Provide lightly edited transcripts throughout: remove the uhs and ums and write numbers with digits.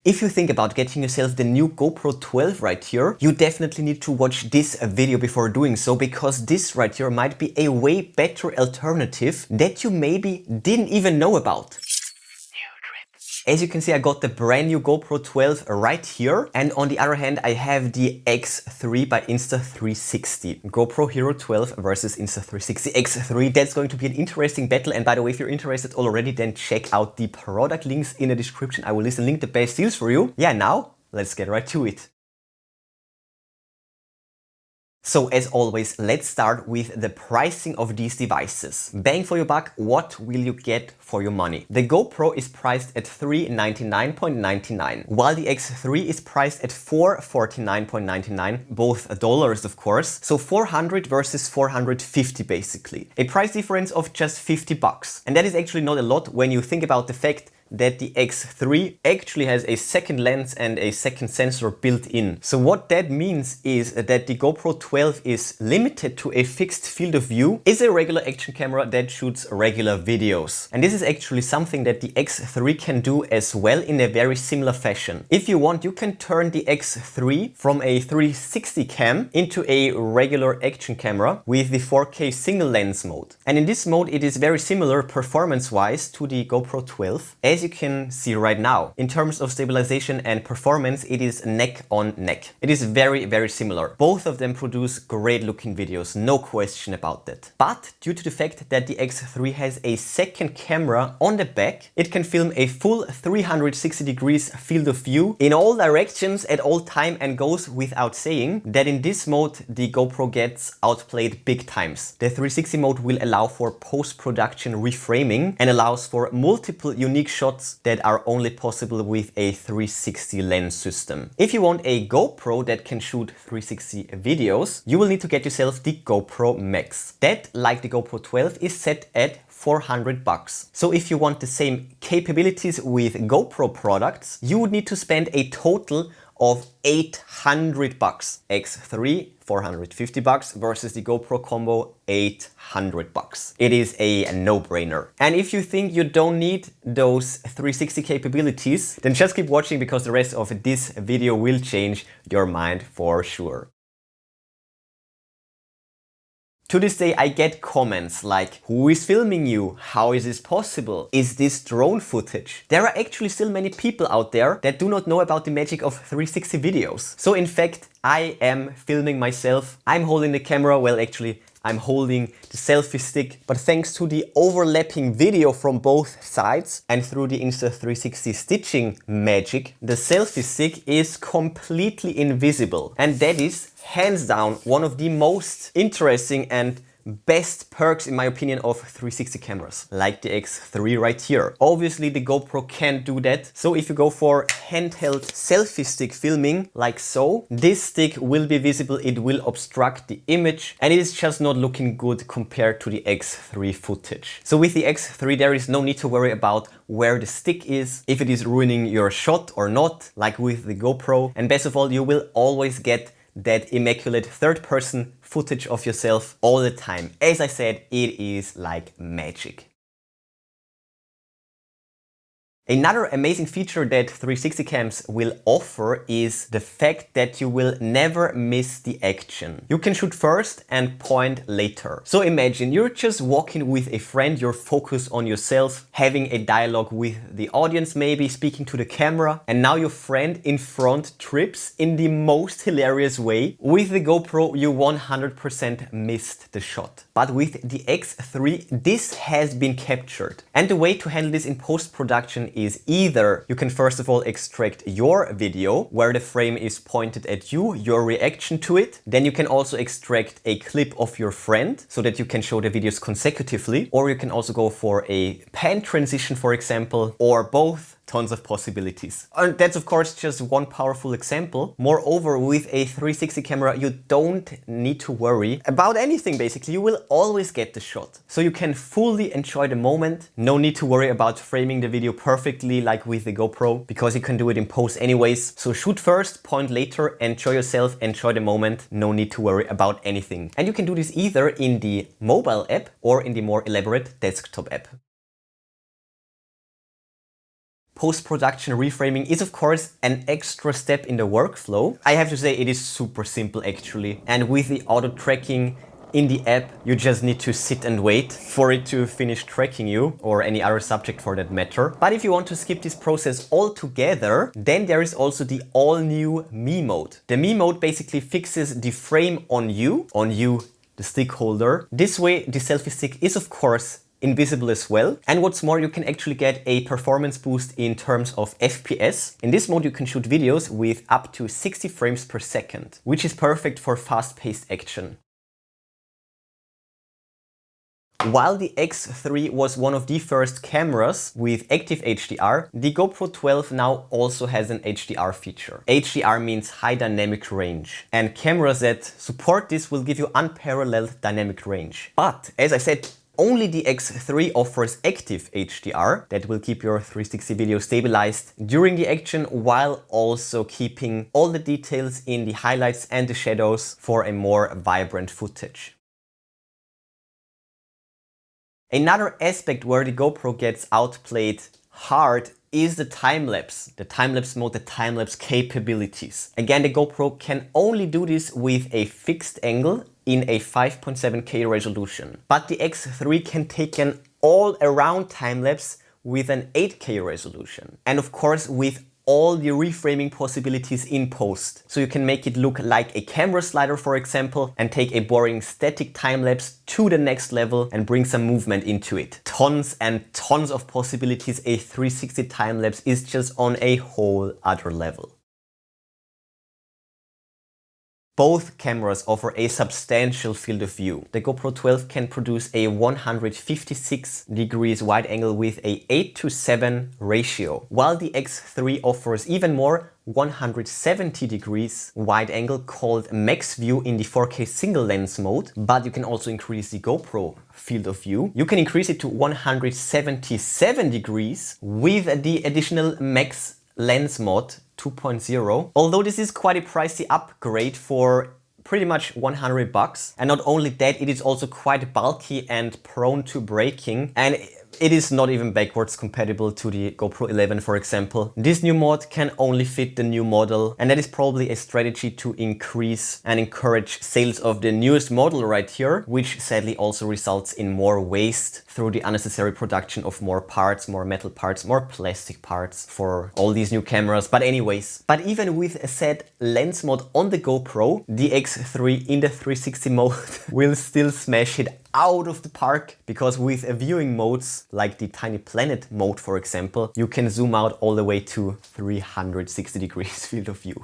If you think about getting yourself the new GoPro 12 right here, you definitely need to watch this video before doing so, because this right here might be a way better alternative that you maybe didn't even know about. As you can see, I got the brand new GoPro 12 right here, and on the other hand I have the X3 by Insta360. GoPro Hero 12 versus Insta360 X3. That's going to be an interesting battle, and by the way, if you're interested already, then check out the product links in the description. I will link the best deals for you. Yeah, now let's get right to it. So as always, let's start with the pricing of these devices. Bang for your buck, what will you get for your money? The GoPro is priced at $399.99, while the X3 is priced at $449.99, both dollars of course. So 400 versus 450 basically. A price difference of just 50 bucks. And that is actually not a lot when you think about the fact that the X3 actually has a second lens and a second sensor built in. So what that means is that the GoPro 12 is limited to a fixed field of view, is a regular action camera that shoots regular videos. And this is actually something that the X3 can do as well in a very similar fashion. If you want, you can turn the X3 from a 360 cam into a regular action camera with the 4K single lens mode. And in this mode, it is very similar performance-wise to the GoPro 12. As you can see right now, in terms of stabilization and performance, it is neck on neck. It is very, very similar. Both of them produce great looking videos, no question about that. But due to the fact that the X3 has a second camera on the back, it can film a full 360 degrees field of view in all directions at all time, and goes without saying that in this mode, the GoPro gets outplayed big times. The 360 mode will allow for post-production reframing and allows for multiple unique shots that are only possible with a 360 lens system. If you want a GoPro that can shoot 360 videos, you will need to get yourself the GoPro Max. That, like the GoPro 12, is set at 400 bucks. So if you want the same capabilities with GoPro products, you would need to spend a total of 800 bucks. X3 450 bucks versus the GoPro combo 800 bucks. It is a no-brainer. And if you think you don't need those 360 capabilities, then just keep watching, because the rest of this video will change your mind for sure. To this day, I get comments like, who is filming you? How is this possible? Is this drone footage? There are actually still many people out there that do not know about the magic of 360 videos. So in fact, I am filming myself. I'm holding the camera. Well, actually, I'm holding the selfie stick, but thanks to the overlapping video from both sides and through the Insta360 stitching magic, the selfie stick is completely invisible. And that is hands down one of the most interesting and best perks, in my opinion, of 360 cameras, like the X3 right here. Obviously the GoPro can't do that, so if you go for handheld selfie stick filming like so, this stick will be visible, it will obstruct the image, and it is just not looking good compared to the X3 footage. So with the X3 there is no need to worry about where the stick is, if it is ruining your shot or not, like with the GoPro. And best of all, you will always get that immaculate third-person footage of yourself all the time. As I said, it is like magic. Another amazing feature that 360 cams will offer is the fact that you will never miss the action. You can shoot first and point later. So imagine you're just walking with a friend, you're focused on yourself, having a dialogue with the audience, maybe speaking to the camera, and now your friend in front trips in the most hilarious way. With the GoPro, you 100% missed the shot. But with the X3, this has been captured. And the way to handle this in post-production is either you can first of all extract your video where the frame is pointed at you, your reaction to it. Then you can also extract a clip of your friend so that you can show the videos consecutively. Or you can also go for a pan transition, for example, or both. Tons of possibilities. And that's of course just one powerful example. Moreover, with a 360 camera, you don't need to worry about anything basically. You will always get the shot. So you can fully enjoy the moment. No need to worry about framing the video perfectly like with the GoPro, because you can do it in post anyways. So shoot first, point later, enjoy yourself, enjoy the moment. No need to worry about anything. And you can do this either in the mobile app or in the more elaborate desktop app. Post-production reframing is of course an extra step in the workflow. I have to say it is super simple actually. And with the auto tracking in the app, you just need to sit and wait for it to finish tracking you, or any other subject for that matter. But if you want to skip this process altogether, then there is also the all-new Me mode. The Me mode basically fixes the frame on you, the stick holder. This way, the selfie stick is of course invisible as well. And what's more, you can actually get a performance boost in terms of FPS. In this mode, you can shoot videos with up to 60 frames per second, which is perfect for fast-paced action. While the X3 was one of the first cameras with Active HDR, the GoPro 12 now also has an HDR feature. HDR means high dynamic range, and cameras that support this will give you unparalleled dynamic range. But as I said, only the X3 offers Active HDR that will keep your 360 video stabilized during the action while also keeping all the details in the highlights and the shadows for a more vibrant footage. Another aspect where the GoPro gets outplayed hard is the time-lapse. The time-lapse mode, the time-lapse capabilities. Again, the GoPro can only do this with a fixed angle in a 5.7K resolution. But the X3 can take an all-around time-lapse with an 8K resolution. And of course with all the reframing possibilities in post. So you can make it look like a camera slider, for example, and take a boring static time-lapse to the next level and bring some movement into it. Tons and tons of possibilities. A 360 time-lapse is just on a whole other level. Both cameras offer a substantial field of view. The GoPro 12 can produce a 156 degrees wide angle with a 8:7 ratio, while the X3 offers even more, 170 degrees wide angle called max view in the 4K single lens mode, but you can also increase the GoPro field of view. You can increase it to 177 degrees with the additional max lens mod 2.0. Although this is quite a pricey upgrade for pretty much 100 bucks. And not only that, it is also quite bulky and prone to breaking. And it is not even backwards compatible to the GoPro 11, for example. This new mod can only fit the new model, and that is probably a strategy to increase and encourage sales of the newest model right here, which sadly also results in more waste through the unnecessary production of more parts, more metal parts, more plastic parts for all these new cameras. But anyways, but even with a set lens mod on the GoPro, the X3 in the 360 mode will still smash it out of the park, because with viewing modes like the Tiny Planet mode, for example, you can zoom out all the way to 360 degrees field of view.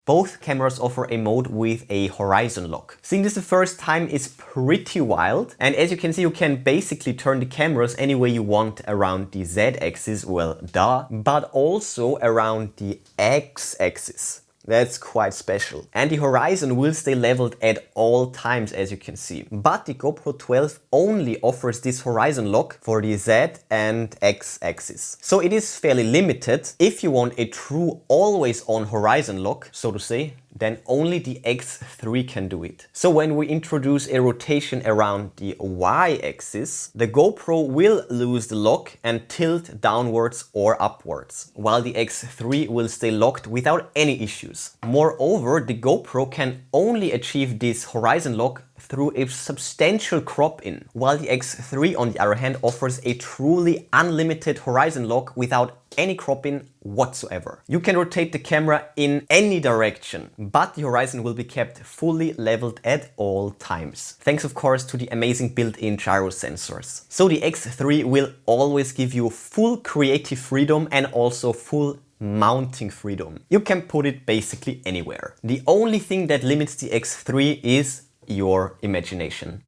Both cameras offer a mode with a horizon lock. Seeing this the first time is pretty wild, and as you can see, you can basically turn the cameras any way you want around the Z-axis, well duh, but also around the X-axis. That's quite special. And the horizon will stay leveled at all times, as you can see. But the GoPro 12 only offers this horizon lock for the Z and X axis. So it is fairly limited. If you want a true always on horizon lock, so to say, then only the X3 can do it. So when we introduce a rotation around the Y-axis, the GoPro will lose the lock and tilt downwards or upwards, while the X3 will stay locked without any issues. Moreover, the GoPro can only achieve this horizon lock through a substantial crop in, while the X3 on the other hand offers a truly unlimited horizon lock without any crop in whatsoever. You can rotate the camera in any direction, but the horizon will be kept fully leveled at all times. Thanks of course to the amazing built-in gyro sensors. So the X3 will always give you full creative freedom and also full mounting freedom. You can put it basically anywhere. The only thing that limits the X3 is your imagination.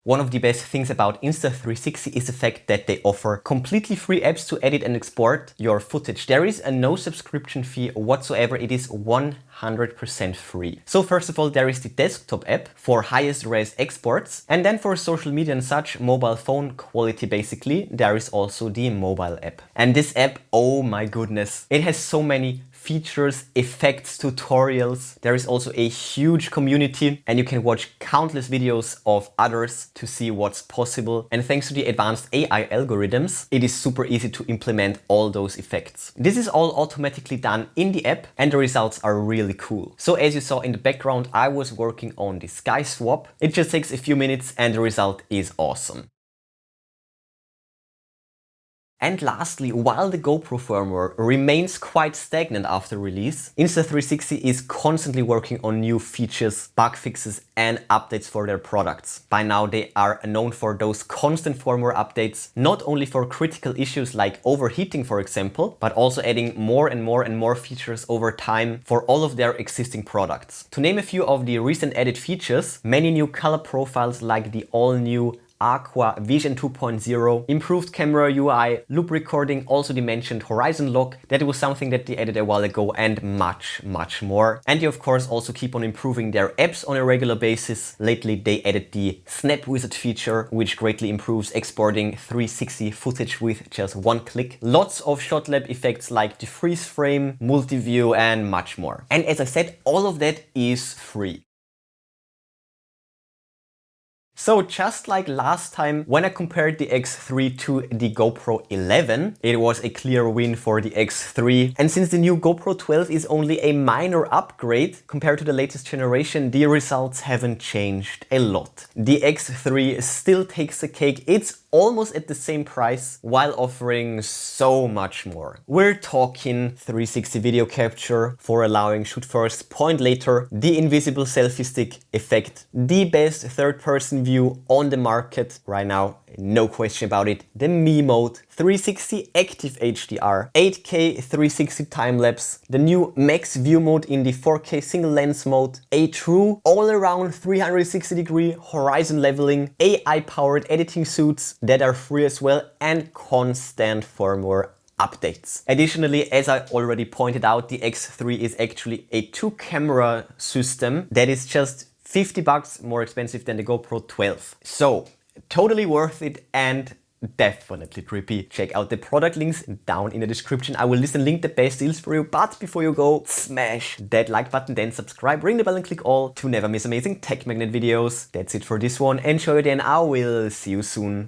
One of the best things about Insta360 is the fact that they offer completely free apps to edit and export your footage. There is a no subscription fee whatsoever. It is 100% free. So first of all, there is the desktop app for highest res exports. And then for social media and such, mobile phone quality basically, there is also the mobile app. And this app, oh my goodness, it has so many features, effects, tutorials. There is also a huge community and you can watch countless videos of others to see what's possible. And thanks to the advanced AI algorithms, it is super easy to implement all those effects. This is all automatically done in the app and the results are really cool. So as you saw in the background, I was working on the sky swap. It just takes a few minutes and the result is awesome. And lastly, while the GoPro firmware remains quite stagnant after release, Insta360 is constantly working on new features, bug fixes and updates for their products. By now they are known for those constant firmware updates, not only for critical issues like overheating for example, but also adding more and more features over time for all of their existing products. To name a few of the recent added features, many new color profiles like the all-new Aqua Vision 2.0, improved camera UI, loop recording, also the mentioned horizon lock, that was something that they added a while ago, and much more. And they of course also keep on improving their apps on a regular basis. Lately they added the Snap Wizard feature, which greatly improves exporting 360 footage with just one click. Lots of shot lab effects like the freeze frame, multi-view and much more. And as I said, all of that is free. So just like last time, when I compared the X3 to the GoPro 11, it was a clear win for the X3. And since the new GoPro 12 is only a minor upgrade compared to the latest generation, the results haven't changed a lot. The X3 still takes the cake. It's almost at the same price while offering so much more. We're talking 360 video capture for allowing shoot first, point later, the invisible selfie stick effect, the best third-person view on the market right now, no question about it, the me mode, 360 Active HDR, 8K 360 time-lapse, the new max view mode in the 4K single lens mode, a true all-around 360-degree horizon leveling, AI-powered editing suits that are free as well, and constant firmware updates. Additionally, as I already pointed out, the X3 is actually a 2-camera system that is just $50 more expensive than the GoPro 12. So totally worth it and definitely trippy. Check out the product links down in the description. I will list and link the best deals for you. But before you go, smash that like button, then subscribe, ring the bell and click all to never miss amazing tech magnet videos. That's it for this one. Enjoy it and I will see you soon.